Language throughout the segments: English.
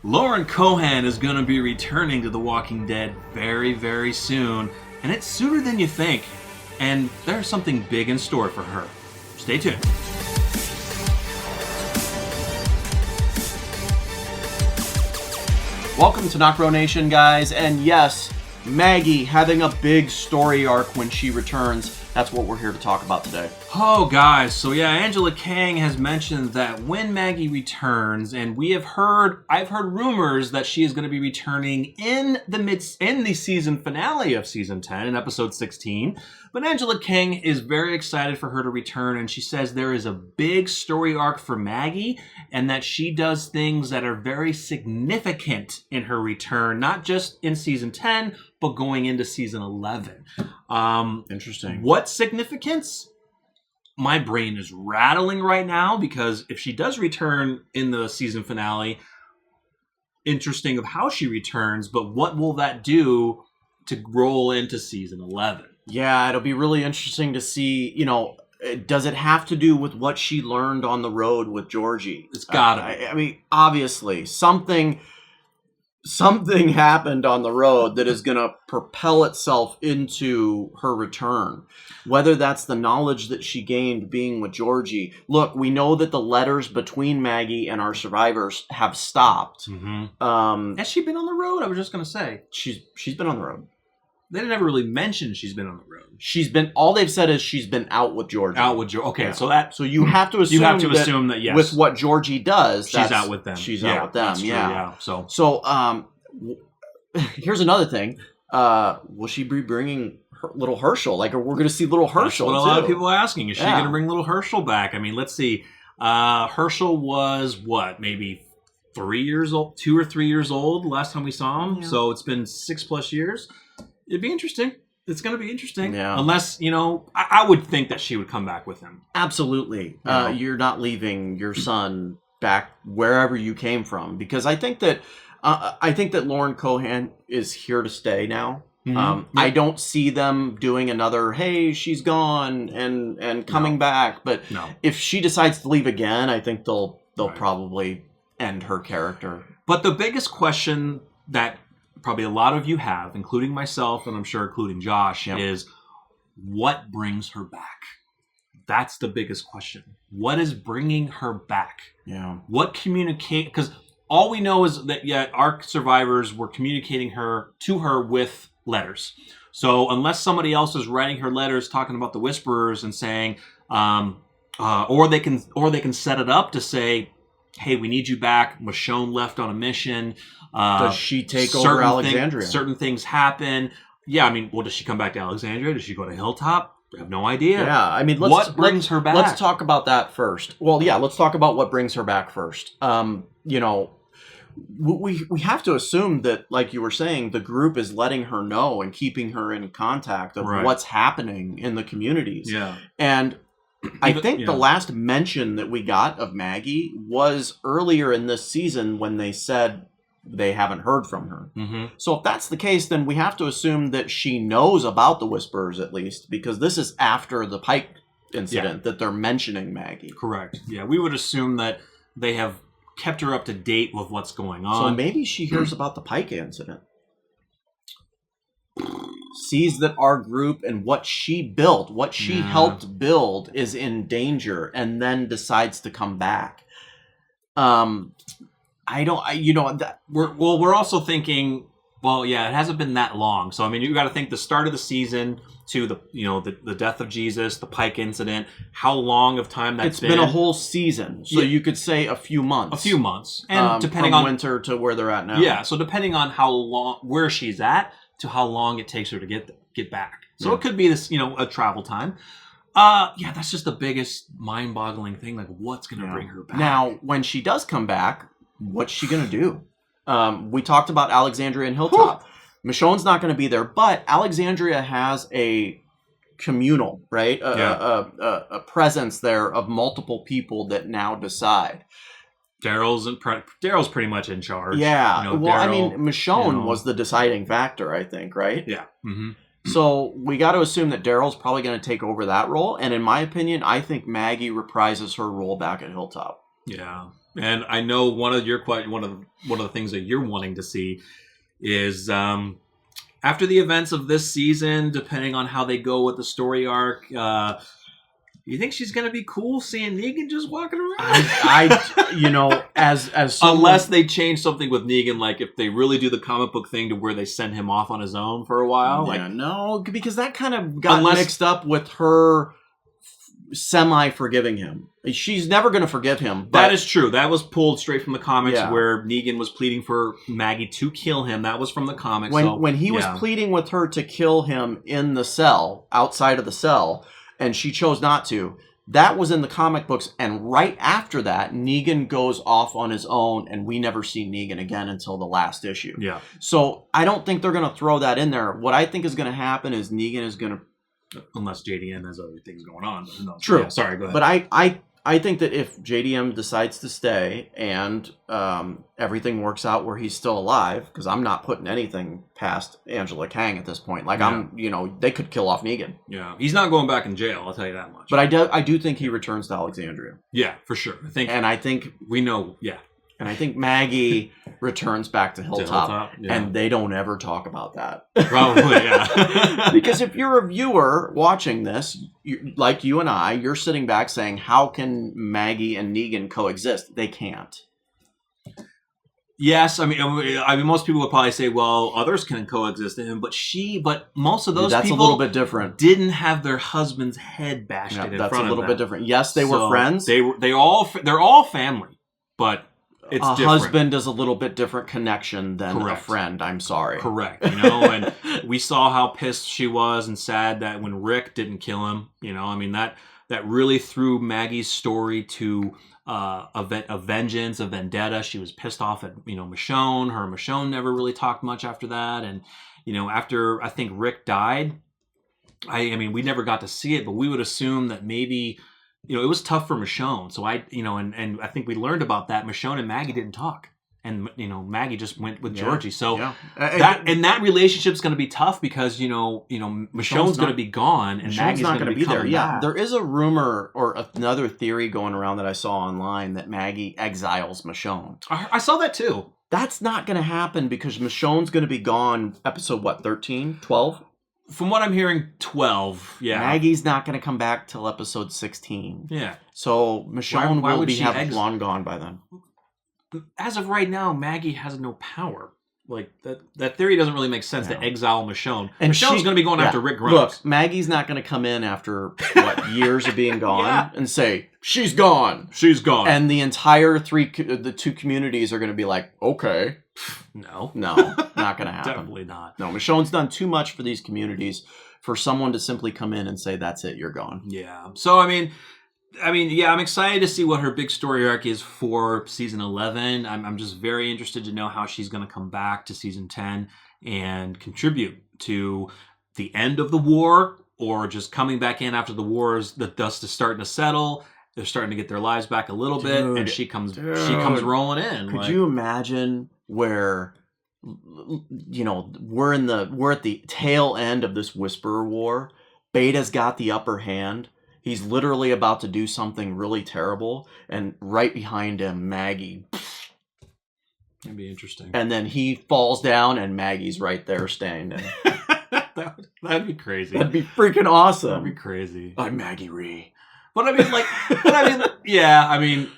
Lauren Cohan is going to be returning to The Walking Dead very, very soon, and it's sooner than you think. And there's something big in store for her. Stay tuned. Welcome to NocBro Nation, guys, and yes, Maggie having a big story arc when she returns. That's what we're here to talk about today. Oh, guys, so yeah, Angela Kang has mentioned that when Maggie returns, and I've heard rumors that she is going to be returning in the season finale of season 10 in episode 16. But Angela Kang is very excited for her to return, and she says there is a big story arc for Maggie, and that she does things that are very significant in her return, not just in season 10, but going into season 11. Interesting. What significance? My brain is rattling right now, because if she does return in the season finale, interesting of how she returns, but what will that do to roll into season 11? Yeah, it'll be really interesting to see, does it have to do with what she learned on the road with Georgie? It's gotta be. I mean, obviously, something happened on the road that is going to propel itself into her return. Whether that's the knowledge that she gained being with Georgie. Look, we know that the letters between Maggie and our survivors have stopped. Mm-hmm. Has she been on the road? I was just going to say. She's been on the road. They never really mentioned she's been on the road. All they've said is she's been out with Georgie. Okay, yeah. So you have to assume that yes, with what Georgie does, she's out with them. She's out with them. That's true, yeah. So here's another thing. Will she be bringing little Herschel? Like, we're going to see little Herschel. That's what a lot of people are asking. Is she going to bring little Herschel back? I mean, let's see. Herschel was maybe 3 years old, 2 or 3 years old last time we saw him. Yeah. So it's been 6+ years. It'd be interesting. It's going to be interesting. Yeah. Unless, I would think that she would come back with him. Absolutely. You're not leaving your son back wherever you came from, because I think that Lauren Cohan is here to stay now. Mm-hmm. I don't see them doing another, hey, she's gone and coming back. But if she decides to leave again, I think they'll probably end her character. But the biggest question that probably a lot of you have, including myself, and I'm sure including Josh, is what brings her back? That's the biggest question. What is bringing her back? Yeah. What because all we know is that, our survivors were communicating to her with letters. So unless somebody else is writing her letters talking about the Whisperers and saying, or they can set it up to say, hey, we need you back. Michonne left on a mission. Does she take over Alexandria? Certain things happen. Yeah, I mean, does she come back to Alexandria? Does she go to Hilltop? I have no idea. Yeah, I mean, what brings her back? Let's talk about that first. Well, yeah, let's talk about what brings her back first. We have to assume that, like you were saying, the group is letting her know and keeping her in contact of what's happening in the communities. Yeah. And I think the last mention that we got of Maggie was earlier in this season when they said they haven't heard from her. Mm-hmm. So if that's the case, then we have to assume that she knows about the Whisperers at least, because this is after the Pike incident that they're mentioning Maggie. Correct. Yeah, we would assume that they have kept her up to date with what's going on. So maybe she hears about the Pike incident. Sees that our group and what she built, what she helped build, is in danger, and then decides to come back. We're also thinking, it hasn't been that long. So I mean, you got to think the start of the season to the death of Jesus, the Pike incident. How long of time that's been? It's been a whole season, so you could say a few months. And depending from on winter to where they're at now. Yeah, so depending on how long, where she's at, to how long it takes her to get back. So it could be this, a travel time. That's just the biggest mind-boggling thing. Like, what's going to bring her back? Now, when she does come back, what's she going to do? We talked about Alexandria and Hilltop. Michonne's not going to be there, but Alexandria has a communal, right? A presence there of multiple people that now decide. Daryl's pretty much in charge. Yeah. Michonne was the deciding factor, I think, right? Yeah. Mm-hmm. So we got to assume that Daryl's probably going to take over that role. And in my opinion, I think Maggie reprises her role back at Hilltop. Yeah. And I know one of the things that you're wanting to see is after the events of this season, depending on how they go with the story arc, you think she's gonna be cool seeing Negan just walking around? As someone, unless they change something with Negan, like if they really do the comic book thing to where they send him off on his own for a while. Yeah, no, because that kind of got mixed up with her semi-forgiving him. She's never going to forgive him. But that is true. That was pulled straight from the comics where Negan was pleading for Maggie to kill him. That was from the comics. When he was pleading with her to kill him in the cell, outside of the cell, and she chose not to, that was in the comic books. And right after that, Negan goes off on his own, and we never see Negan again until the last issue. Yeah. So I don't think they're going to throw that in there. What I think is going to happen is Negan is going to... Unless JDM has other things going on. But no, true. Yeah, sorry, go ahead. But I think that if JDM decides to stay and everything works out where he's still alive, because I'm not putting anything past Angela Kang at this point. Like they could kill off Negan. Yeah, he's not going back in jail. I'll tell you that much. But I do think he returns to Alexandria. Yeah, for sure. I think we know. Yeah. And I think Maggie returns back to Hilltop, and they don't ever talk about that. Probably, yeah. Because if you're a viewer watching this, like you and I, you're sitting back saying, how can Maggie and Negan coexist? They can't. Yes, I mean, most people would probably say, well, others can coexist with him, but most of those people a little bit different. Didn't have their husband's head bashed in front of them. That's a little bit different. Yes, they were friends. They're all family, but it's different. Husband is a little bit different connection than a friend. I'm sorry. Correct. And we saw how pissed she was and sad that when Rick didn't kill him. I mean that really threw Maggie's story to a vengeance, a vendetta. She was pissed off at Michonne. Her and Michonne never really talked much after that. And after I think Rick died, I mean we never got to see it, but we would assume that maybe. It was tough for Michonne. So and I think we learned about that. Michonne and Maggie didn't talk. And, Maggie just went with Georgie. So that relationship's going to be tough because, Michonne's going to be gone and Maggie's not going to be there. Yeah. There is a rumor or another theory going around that I saw online that Maggie exiles Michonne. I saw that too. That's not going to happen because Michonne's going to be gone episode, 13, 12? From what I'm hearing, 12. Yeah, Maggie's not going to come back till episode 16. Yeah, so Michonne will have long gone by then. As of right now, Maggie has no power. Like that theory doesn't really make sense to exile Michonne. And Michonne's going to be going after Rick Grimes. Look, Maggie's not going to come in after years of being gone and say she's gone. She's gone, and the entire the two communities are going to be like, okay. No, not going to happen. Definitely not. No, Michonne's done too much for these communities for someone to simply come in and say, that's it, you're gone. Yeah. So, I mean, I'm excited to see what her big story arc is for season 11. I'm just very interested to know how she's going to come back to season 10 and contribute to the end of the war or just coming back in after the wars, the dust is starting to settle. They're starting to get their lives back a little bit, and she comes rolling in. Could you imagine where we're at the tail end of this Whisperer War? Beta's got the upper hand. He's literally about to do something really terrible, and right behind him, Maggie. That'd be interesting. And then he falls down, and Maggie's right there standing. That'd be crazy. That'd be freaking awesome. That'd be crazy. I'm Maggie Ree. But of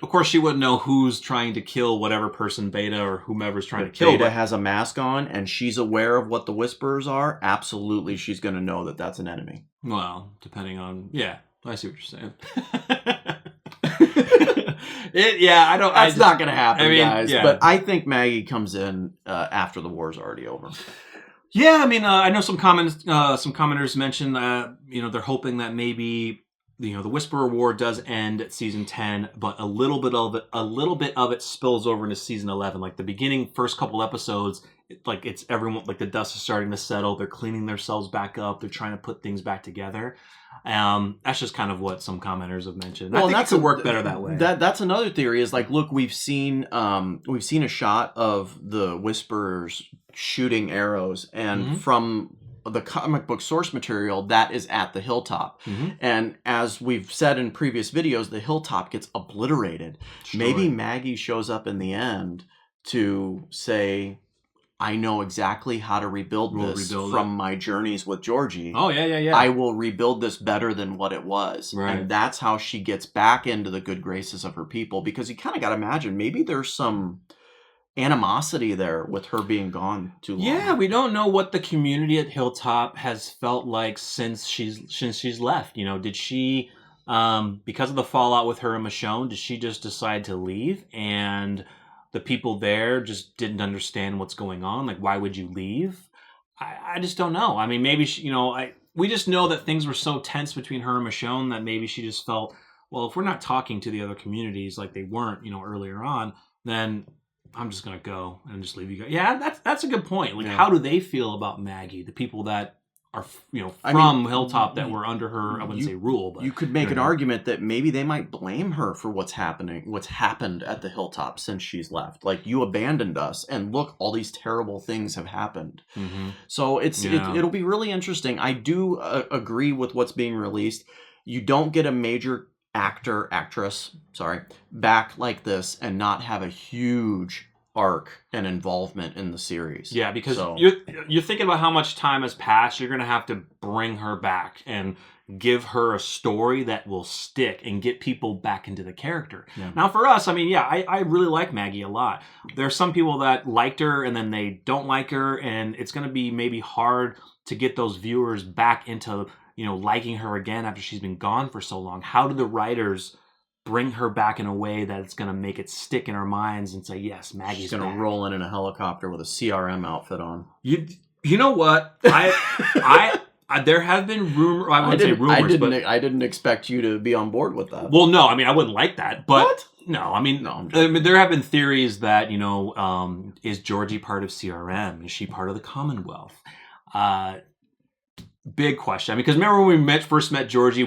course she wouldn't know who's trying to kill whatever person Beta or whomever's trying to kill. Beta has a mask on and she's aware of what the Whisperers are. Absolutely, she's going to know that that's an enemy. Well, depending on, I see what you're saying. That's not going to happen, guys. Yeah. But I think Maggie comes in after the war's already over. Yeah, I know some commenters mentioned they're hoping that maybe the Whisperer War does end at season 10, but a little bit of it spills over into season 11. Like the beginning first couple episodes, it's everyone, like the dust is starting to settle. They're cleaning themselves back up. They're trying to put things back together. That's just kind of what some commenters have mentioned. I think it could work better that way. That's another theory. Is like, look, we've seen a shot of the Whisperers shooting arrows, and from the comic book source material that is at the hilltop. And as we've said in previous videos, the hilltop gets obliterated. Maybe Maggie shows up in the end to say, I know exactly how to rebuild this from my journeys with Georgie. Oh, yeah. I will rebuild this better than what it was. Right. And that's how she gets back into the good graces of her people. Because you kind of got to imagine, maybe there's some animosity there with her being gone too long. Yeah, we don't know what the community at Hilltop has felt like since she's left. You know, did she, because of the fallout with her and Michonne, did she just decide to leave and the people there just didn't understand what's going on? Like, why would you leave? I just don't know. I mean, maybe she, we just know that things were so tense between her and Michonne that maybe she just felt, well, if we're not talking to the other communities like they weren't, earlier on, then I'm just gonna go and just leave you guys. Yeah, that's a good point. Like, how do they feel about Maggie? The people that are, from Hilltop that were under her, I wouldn't say rule, but you could make an argument that maybe they might blame her for what's happened at the Hilltop since she's left. Like, you abandoned us, and look, all these terrible things have happened. So it'll be really interesting. I do agree with what's being released. You don't get a major actress back like this and not have a huge arc and involvement in the series. Yeah, because you're thinking about how much time has passed. You're going to have to bring her back and give her a story that will stick and get people back into the character. Now for us, I mean, I really like Maggie a lot. There's some people that liked her and then they don't like her, and it's going to be maybe hard to get those viewers back into liking her again after she's been gone for so long. How do the writers bring her back in a way that it's going to make it stick in our minds and say, yes, Maggie's going to roll in a helicopter with a CRM outfit on? You know what? I there have been rumors. I wouldn't say rumors, but I didn't expect you to be on board with that. Well, no, I mean, I wouldn't like that. But what? No, I mean, there have been theories that is Georgie part of CRM? Is she part of the Commonwealth? Big question. I mean, because remember when we first met Georgie,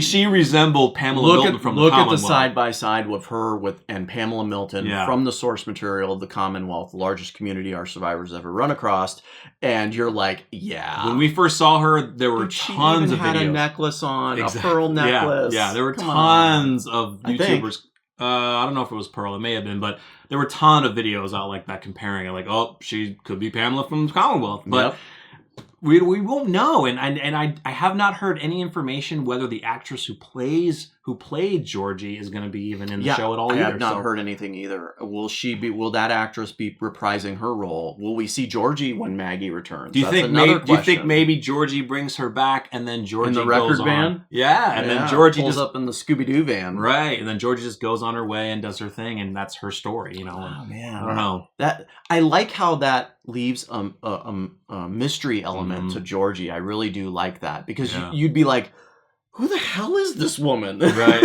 she resembled Pamela Milton from the Commonwealth. Look at the side by side with her and Pamela Milton from the source material of the Commonwealth, the largest community our survivors ever run across, and you're like, yeah. When we first saw her, there were tons of videos. She had a necklace on, a pearl necklace. Yeah, there were tons of YouTubers. I don't know if it was Pearl, it may have been, but there were a ton of videos out like that comparing it, like, oh, she could be Pamela from the Commonwealth, but. We won't know, and I have not heard any information whether the actress who played Georgie is going to be even in the show at all. I have not heard anything either. Will that actress be reprising her role? Will we see Georgie when Maggie returns? Do you think maybe Georgie brings her back and then Georgie in the record goes van? On? Yeah, and then Georgie pulls up in the Scooby-Doo van, right? And then Georgie just goes on her way and does her thing, and that's her story. Oh man, I don't know. That I like how that leaves a mystery element to Georgie. I really do like that because you'd be like, who the hell is this woman? Right.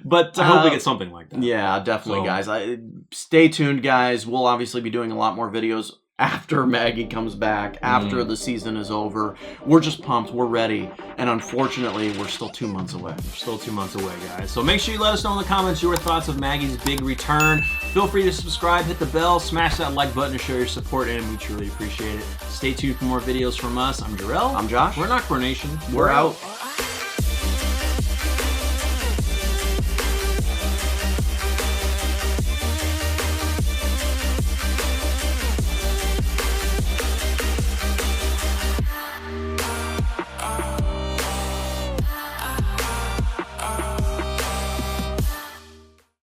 But I hope we get something like that. Yeah, definitely, guys. Stay tuned, guys. We'll obviously be doing a lot more videos after Maggie comes back, after the season is over. We're just pumped. We're ready. And unfortunately, we're still 2 months away. Guys. So make sure you let us know in the comments your thoughts of Maggie's big return. Feel free to subscribe, hit the bell, smash that like button to show your support, and we truly appreciate it. Stay tuned for more videos from us. I'm Jarrell. I'm Josh. We're NocBro Nation. We're out.